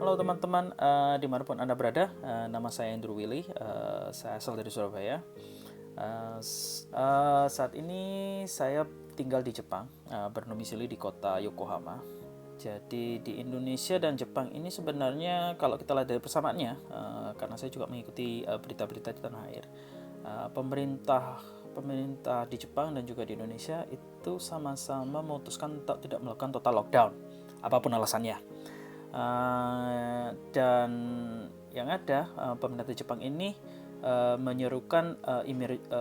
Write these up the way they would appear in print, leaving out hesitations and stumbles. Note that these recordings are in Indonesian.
Halo teman-teman, dimanapun Anda berada, nama saya Andrew Willy, saya asal dari Surabaya. Saat ini saya tinggal di Jepang, berdomisili di kota Yokohama. Jadi di Indonesia dan Jepang ini sebenarnya kalau kita lihat dari persamaannya, karena saya juga mengikuti berita-berita di tanah air, pemerintah di Jepang dan juga di Indonesia itu sama-sama memutuskan untuk tidak melakukan total lockdown, apapun alasannya. Dan yang ada pemerintah Jepang ini menyerukan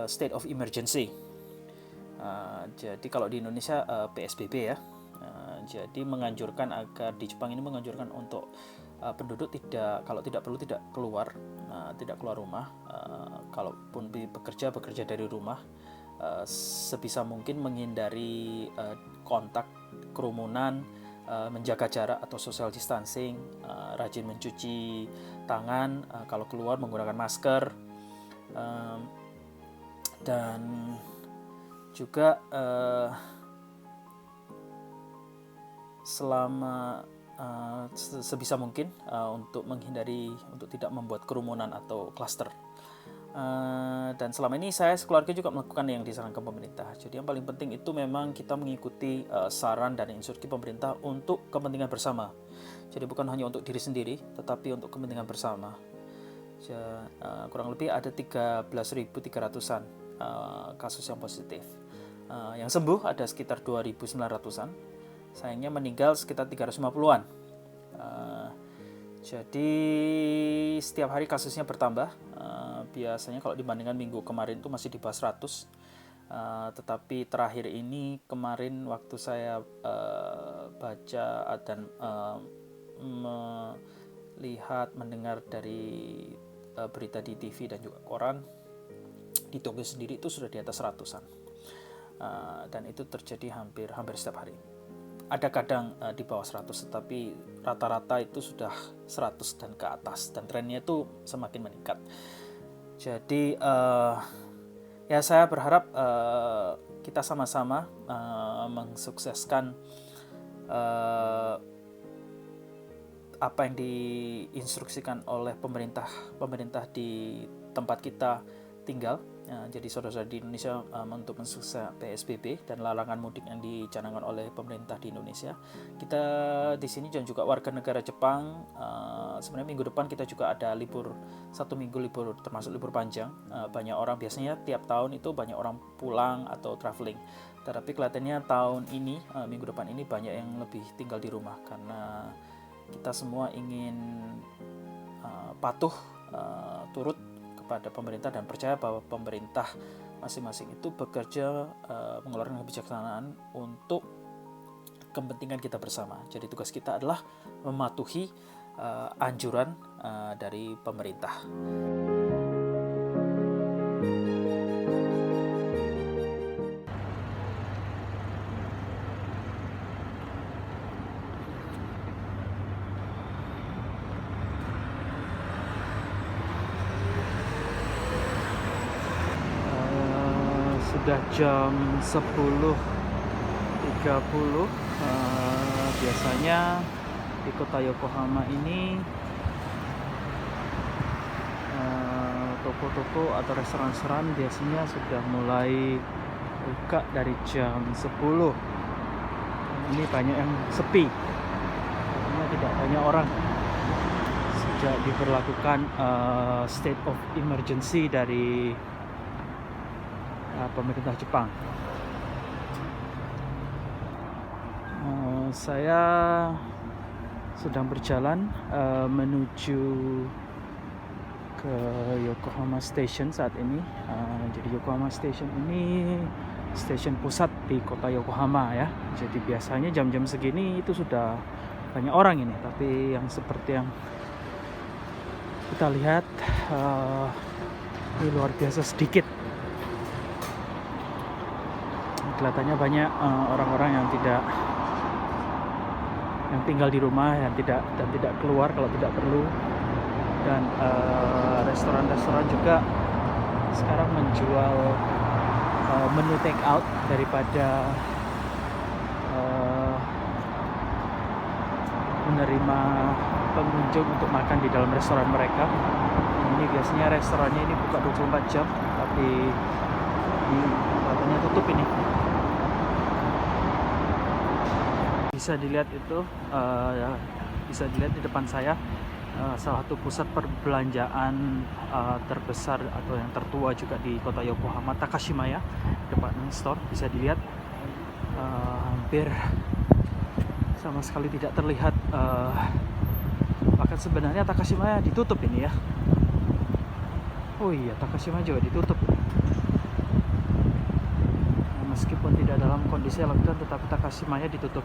state of emergency. Jadi kalau di Indonesia PSBB ya. Jadi menganjurkan agar di Jepang ini menganjurkan untuk penduduk kalau tidak perlu tidak keluar rumah. Kalaupun bekerja dari rumah, sebisa mungkin menghindari kontak kerumunan, menjaga jarak atau social distancing, rajin mencuci tangan, kalau keluar menggunakan masker, dan juga selama sebisa mungkin untuk tidak membuat kerumunan atau klaster. Dan selama ini saya sekeluarga juga melakukan yang disarankan pemerintah. Jadi yang paling penting itu memang kita mengikuti saran dan instruksi pemerintah untuk kepentingan bersama. Jadi bukan hanya untuk diri sendiri, tetapi untuk kepentingan bersama. Kurang lebih ada 13.300-an kasus yang positif. Yang sembuh ada sekitar 2.900-an. Sayangnya meninggal sekitar 350-an. Jadi setiap hari kasusnya bertambah. Biasanya kalau dibandingkan minggu kemarin itu masih di bawah 100. Tetapi terakhir ini kemarin waktu saya baca dan mendengar dari berita di TV dan juga koran, di Tokyo sendiri itu sudah di atas 100-an. Dan itu terjadi hampir setiap hari. Ada kadang di bawah 100, tetapi rata-rata itu sudah 100 dan ke atas, dan trennya itu semakin meningkat. Jadi ya saya berharap kita sama-sama mensukseskan apa yang diinstruksikan oleh pemerintah di tempat kita tinggal. Jadi saudara-saudara di Indonesia untuk mensukseskan PSBB dan larangan mudik yang dicanangkan oleh pemerintah di Indonesia. Kita di sini dan juga warga negara Jepang, sebenarnya minggu depan kita juga ada libur, 1 minggu libur, termasuk libur panjang. Banyak orang, biasanya tiap tahun itu banyak orang pulang atau traveling. Tetapi kelihatannya tahun ini, minggu depan ini banyak yang lebih tinggal di rumah karena kita semua ingin patuh, turut pada pemerintah dan percaya bahwa pemerintah masing-masing itu bekerja mengeluarkan kebijaksanaan untuk kepentingan kita bersama. Jadi tugas kita adalah mematuhi anjuran dari pemerintah. Sudah jam 10.30. Biasanya di kota Yokohama ini toko-toko atau restoran-restoran biasanya sudah mulai buka dari jam 10. Ini banyak yang sepi, karena tidak banyak orang sejak diberlakukan state of emergency dari pemerintah Jepang. Saya sedang berjalan menuju ke Yokohama Station saat ini. Jadi Yokohama Station ini stasiun pusat di kota Yokohama ya. Jadi biasanya jam-jam segini itu sudah banyak orang ini, tapi yang seperti yang kita lihat ini luar biasa sedikit. Kelihatannya banyak orang-orang yang tinggal di rumah, yang tidak keluar kalau tidak perlu. Dan restoran-restoran juga sekarang menjual menu take out daripada menerima pengunjung untuk makan di dalam restoran mereka. Ini biasanya restorannya ini buka 24 jam, tapi katanya tutup ini. Bisa dilihat itu, bisa dilihat di depan saya, salah satu pusat perbelanjaan terbesar atau yang tertua juga di kota Yokohama, Takashimaya Department Store. Bisa dilihat hampir sama sekali tidak terlihat, bahkan sebenarnya Takashimaya ditutup ini ya. Oh iya, Takashimaya juga ditutup. Meskipun tidak dalam kondisi lockdown, tetapi Takashimaya ditutup.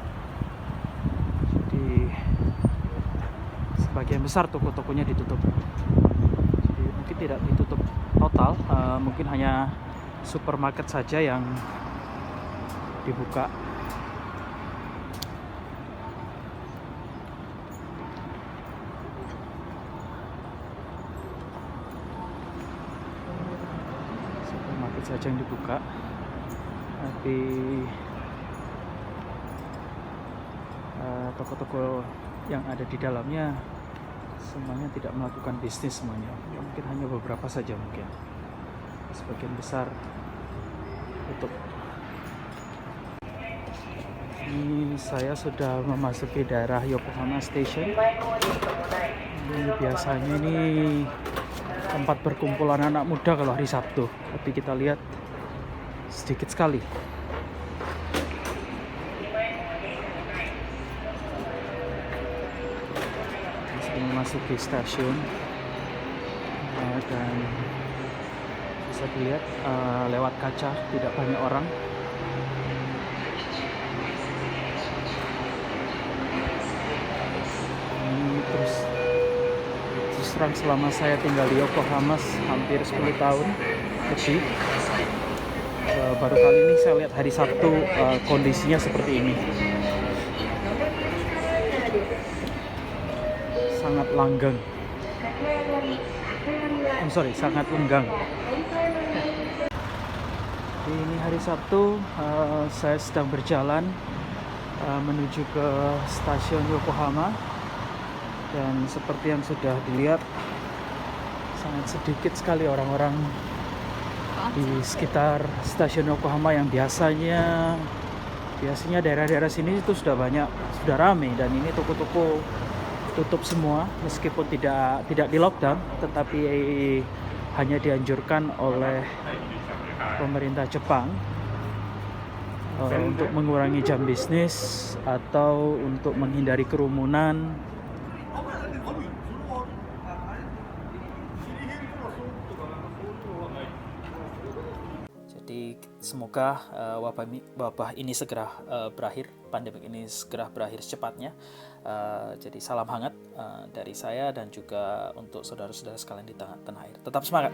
Jadi sebagian besar toko-tokonya ditutup. Jadi mungkin tidak ditutup total, mungkin hanya supermarket saja yang dibuka. Supermarket saja yang dibuka, tapi toko-toko yang ada di dalamnya semuanya tidak melakukan bisnis semuanya. Mungkin hanya beberapa saja mungkin. Sebagian besar tutup. Ini saya sudah memasuki daerah Yokohama Station. Ini biasanya ini tempat berkumpulan anak muda kalau hari Sabtu, tapi kita lihat sedikit sekali. Memasuki stasiun, dan bisa dilihat lewat kaca tidak banyak orang. Ini terus terang selama saya tinggal di Yokohama hampir 10 tahun lebih, baru kali ini saya lihat hari Sabtu kondisinya seperti ini. Sangat langgang. Sangat lenggang. Ini hari Sabtu, saya sedang berjalan menuju ke stasiun Yokohama, dan seperti yang sudah dilihat, sangat sedikit sekali orang-orang di sekitar stasiun Yokohama yang biasanya daerah-daerah sini itu sudah ramai, dan ini toko-toko tutup semua meskipun tidak di lockdown, tetapi hanya dianjurkan oleh pemerintah Jepang untuk mengurangi jam bisnis atau untuk menghindari kerumunan. Jadi semoga wabah ini segera berakhir, pandemi ini segera berakhir secepatnya. Jadi salam hangat dari saya dan juga untuk saudara-saudara sekalian di tanah air. Tetap semangat.